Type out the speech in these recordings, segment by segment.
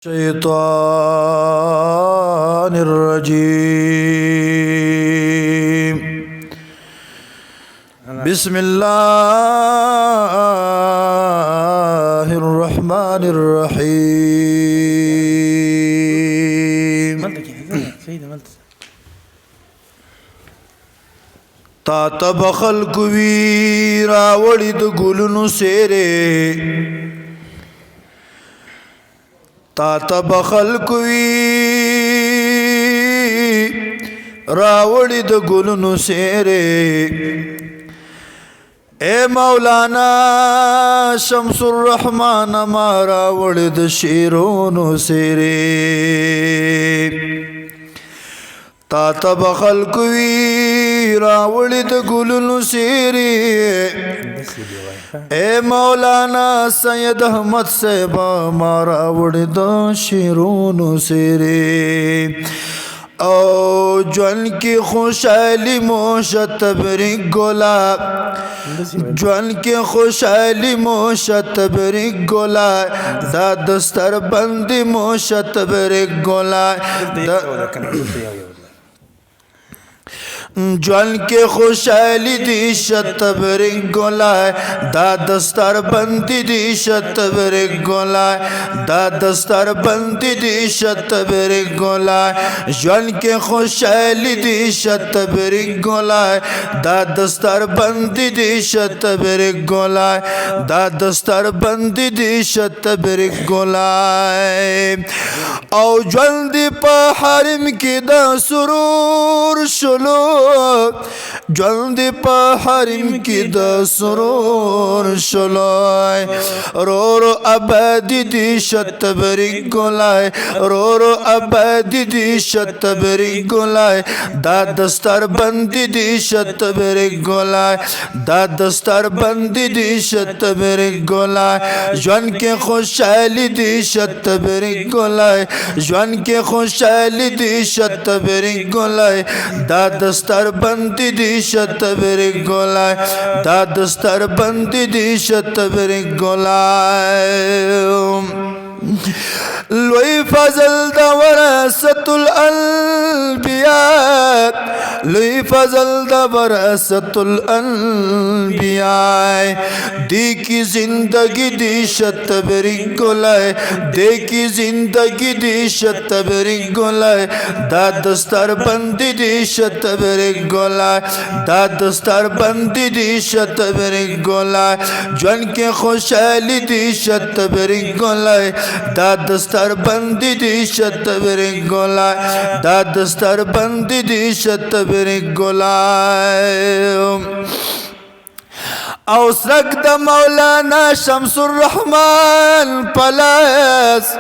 الشيطان الرجيم بسم الله الرحمن الرحيم تا تبخل کوي راوړي د ګلونو سیره تا تبخل کوي راوړي د ګلونو سیره اے مولانا شمس الرحمن ما راوړي د شیرونو سیره تا تبخل کوي راوړي د ګلونو سیره اے مولانا سید احمد صاحب ما راوړي د شیرونو سیره او جوان کی خوشحالی موشت تبریک گولا جوان کی خوشحالی موشت تبریک گولا دا دستر بندی موشت تبریک گولا جوان کے خوشحالی دی شتبرک گولائے دا دستار بندی دی شتبرک گولائے دا دستار بندی دی شتبرک گولائے جوان کے خوشحالی دی شتبرک گولائے دا دستار بندی دی شتبرک گولائے دا دستار بندی دی شتبرک گولائے او جوان دی پا حرم کی دا سرور شلو جوان دی پا حرم کی دا سرور شلوائے رو رو عبادی دی شتبرک گولائے رو رو عبادی دی شتبرک گولائے دا دستار بندی دی شتبرک گولائے دا دستار بندی دی شتبرک گولائے جوان کے خوشحالی دی شتبرک گولائے جوان کے خوشحالی دی شتبرک گولائے دا دستار بندی دی شتبرک گولائے دا دستار بندی دی شتبرک گولائے لوی فضل دا وراثت الانبیاء لوی فضل دا وراثت الانبیاء دی کی زندگی دی شتبرک گولائے دی کی زندگی دی شتبرک گولائے دا دستار بندی دی شتبرک گولائے دا دستار بندی دی شتبرک گولائے جوان کے خوشحالی دی شتبرک گولائے دا دستار بندی دی شتبرک گولائے دا دستار بندی دی شتبرک گولائے او سرک دا مولانا شمس الرحمن پلاس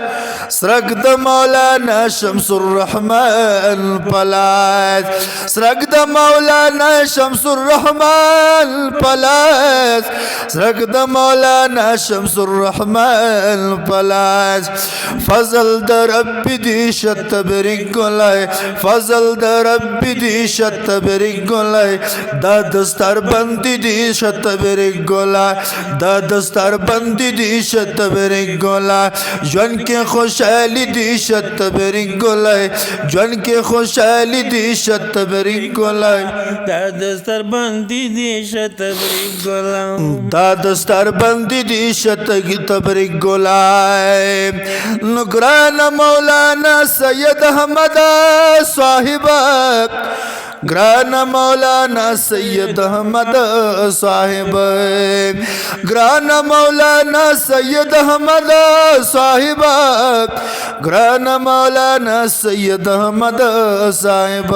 سرک دا مولانا شمس الرحمن پلاس سرک دا مولانا شمس الرحمن پلاس سرک دا مولانا شمس الرحمن پلاس فضل دا رب دی شتبرک گولائے فضل دا رب دی شتبرک گولائے دا دستار بندی دی شتبرک گولائے دا دستار بندی دی شتبرک گولائے جوان کے خوشحالی دی شتبرک گولائے جوان کے خوشحالی دی شتبرک گولائے دا دستار بندی دی شتبرک گولائے دا دستار بندی دی شتبرک گولائے نگران مولانا سید احمد صاحب گران مولانا سید احمد صاحب گران مولانا سید احمد صاحب گران مولانا سید احمد صاحب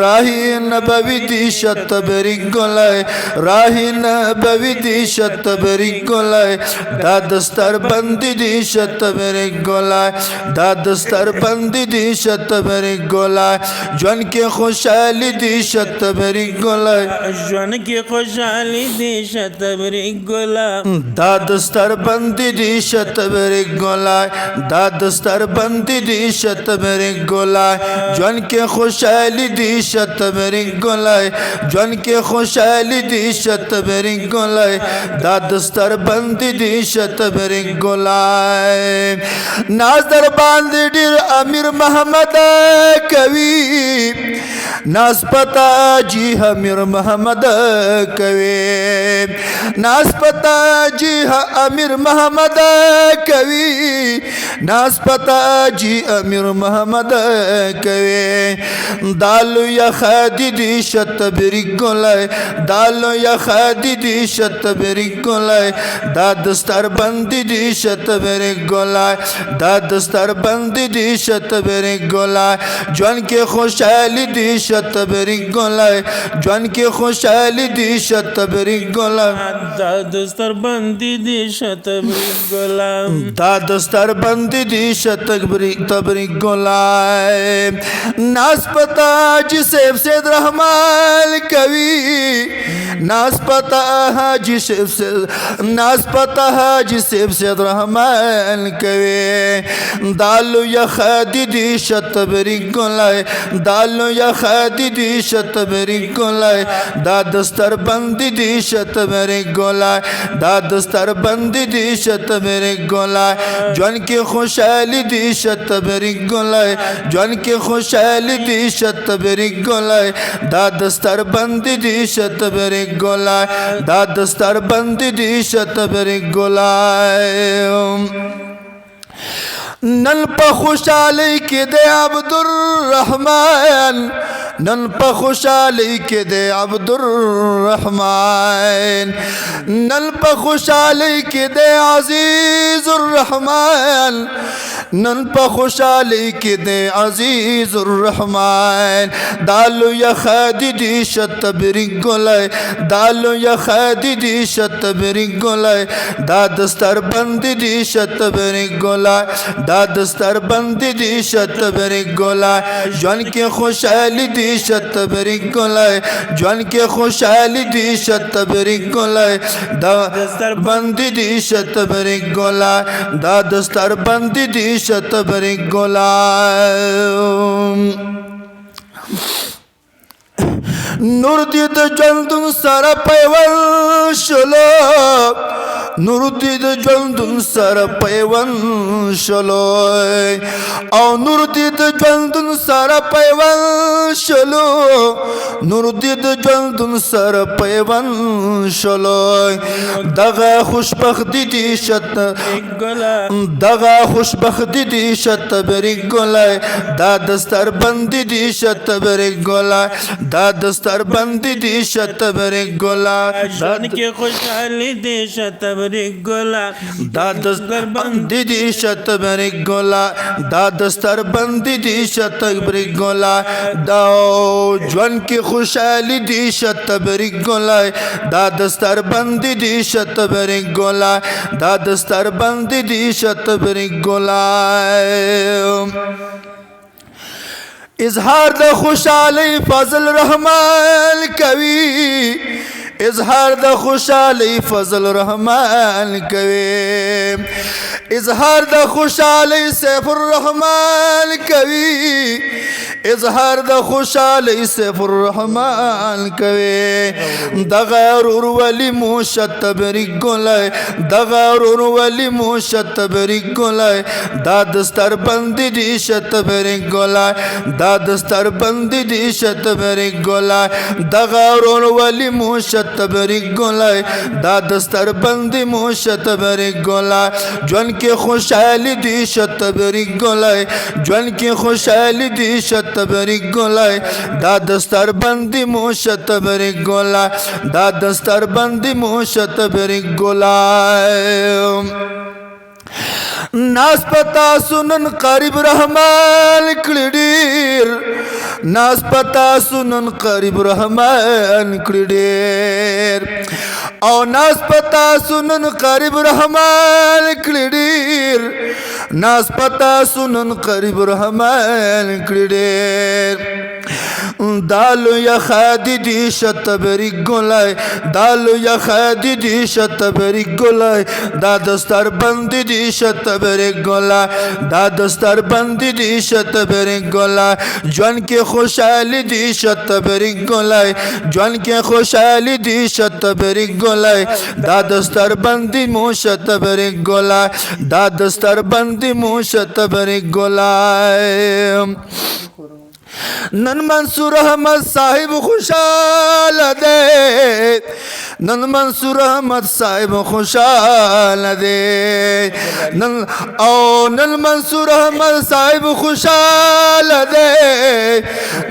راہی نبوی دی شتبرک گولائے راہی نبوی دی شتبرک گولائے دا دستار بندی دی شتبرک گولائے دا دستار بندی دی شتبرک گولائے جوان کے خوشحالی خوشحالی دی شتبری ګلای ژوند کې خوشحالي دي شتبري ګلا دا دستر بندی دی شتبری ګلای دا دستر بندی دی شتبری ګلای جون کې خوشحالی دی شتبری ګلای جون کې خوشحالی دی شتبری ګلای دا دستر بندی دی شتبری ګلای ناز در باندې ډیر امیر محمد کوي ناز پتا جی امیر محمد کوي ناز پتا جی امیر محمد کوي ناز پتا جی امیر محمد کوي دالو یا خادی دی شتبری ګلای دالو یا خادی دی شتبری ګلای دا دستر بندی دی شتبری ګلای دا دستر بندی دی شتبری ګلای جون کې خوشحالی دی شتبری ګلای جون کې خوشحالی دی شتبری ګلای دا دستر بندي دي شتبري ګلا دا دستر بندی دی شتبری تبری ګلای ناس پتا جی سیب سید رحمان کوي ناس پتا حاجی سیب سے ناس پتا حاجی سیب سید رحمان کوي دالو یا خادی دی شتبری ګلای دالو یا خادی دی شتبری ګلای دا دستر بندی دی شتبری ګلای دا دستر بندی دی شتبری ګلای جون کې خوشحالی دی شتبری ګلای جون کې خوشحالی دی شتبری ګلای دا دستر بندی دی شتبری ګلای دا دستر بندی دی شتبری ګلای نن په خوشحالی کې د عبدالرحمن نن په خوشحالی کې د عبدالرحمن نن په خوشحالی کې د عزیز الرحمن نن په خوشحالی کې د عزیز الرحمن دالو یا خادی دی شتبری ګلای دالو یا خادی دی شتبری ګلای دا دستر بندی دی شتبری ګلای دا دستر بندی دی شتبری ګلای جون کې خوشحالی دی شتبری ګلای جون کې خوشحالی دی شتبری ګلای دا دستر بندی دی شتبری ګلای دا دستر بندی دی شتبری ګلای نور دی د ژوندون سره پیوند شلو نور دی د ژوندون سره پیوند شلو او نور دی د ژوندون سره پیوند شلو نور دی د ژوندون سره پیوند شلو دغه خوشبختی دی شت ګلا دغه خوشبختی دی شتبری ګلای دا دستر بندی دی شتبری ګلای دا دستر بندی دی شتبری ګلای ژوند کې خوشحالي دي شتبري ګلا دا دستر بندی دی شتبری ګلای دا دستر بندی دی شتبری ګلای دا ژوند کې خوشحالی دی شتبری ګلای دا دستر بندی دی شتبری ګلای دا دستر بندی دی شتبری ګلای اظهار د خوشحالی فضل رحمان کوي اظهار د خوشحالی فضل رحمان کوي اظهار د خوشحالی سیف الرحمن کوي اظهار د خوشحالی سیف الرحمن کوي دغه ورور ولی مو شتبری ګلای دغه ورور ولی مو شتبری ګلای دا دستر بندی دی شتبری ګلای دا دستر بندی دی شتبری ګلای دغه ورور ولی مو شتبری ګلای دا دستر بندی مو شتبری ګلای جون کې خوشحالی دی شتبری ګلای جون کې خوشحالی دی شتبری ګلای دا دستر بندی مو شتبری ګلای دا دستر بندی مو شتبری ګلای ناس پتا سنن قریب رحمان کړډیر ناس پتا سنن قریب رحمان کړډیر او ناس پتا سنن قریب رحمان کړډیر ناس پتا سنن قریب رحمان کړډیر دالو یا خادی دی شتبری گلای دالو یا خادی دی شتبری گلای دا دستار بندی دی شتبری گلای دا دستار بندی دی شتبری گلای جوان کی خوشحالی دی شتبری گلای جوان کی خوشحالی دی شتبری گلای دا دستار بندی مو شتبری گلای دا دستار بندی مو شتبری گلای نن منصور احمد صاحب خوشحال دے نن منصور احمد صاحب خوشحال دے نن منصور احمد صاحب خوشحال دے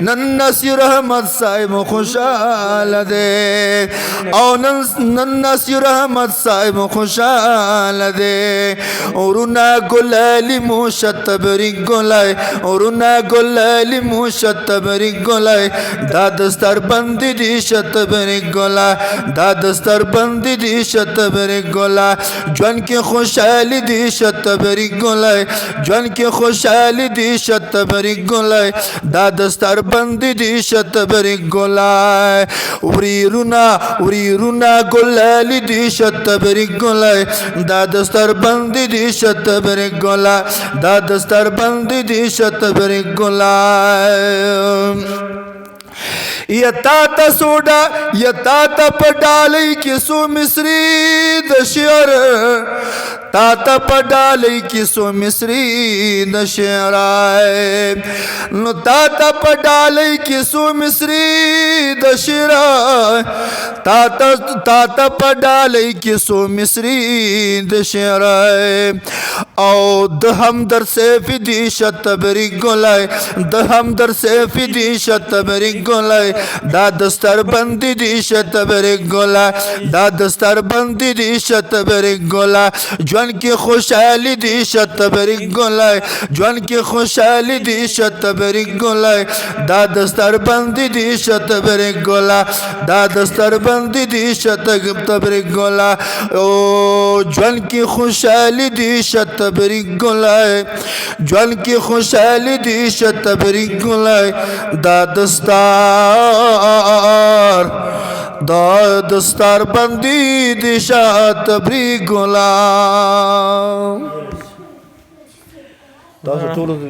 نن نصیر احمد صاحب خوشحال دے نن نصیر احمد صاحب خوشحال دے اورونا گلالی مو شتبری گلائے اورونا گلالی مو شتبری گلائے دا دستار بندی دی شتبری گلائے دا دستار بندی دی شتبری گلائے جوان کی خوشحالی دی شتبری گلائے جوان کی خوشحالی دی شتبری گلائے دا دستار بندی دی شتبری گلائے وریرونا گلالی دی شتبری گلائے دا دستار بندی دی شتبری گلائے دا دستار بندی دی شتبری گلائے یتا تا سوڈا یتا تا پڈالی کسو مصری دشیر تا تا پڈالی کسو مصری دشیر آئے نو تا تا پڈالی کسو مصری دشیر آئے تا تا پڈالی کسو مصری دشیر آئے او دہم در سیفی دی شتبری گلائے دہم در سیفی دی شتبری گلائے دا دستار بندی دی شتبری گلائے دا دستار بندی دی شتبری گلائے جوان کی خوشحالی دی شتبری گلائے جوان کی خوشحالی دی شتبری گلائے دا دستار بندی دی شتبری گلائے دا دستار بندی دی شتبری گلائے او جوان کی خوشحالی دی شتبری گلائے جوان کی خوشحالی دی شتبری گلائے دا دستار بندی دی شتبری گلائے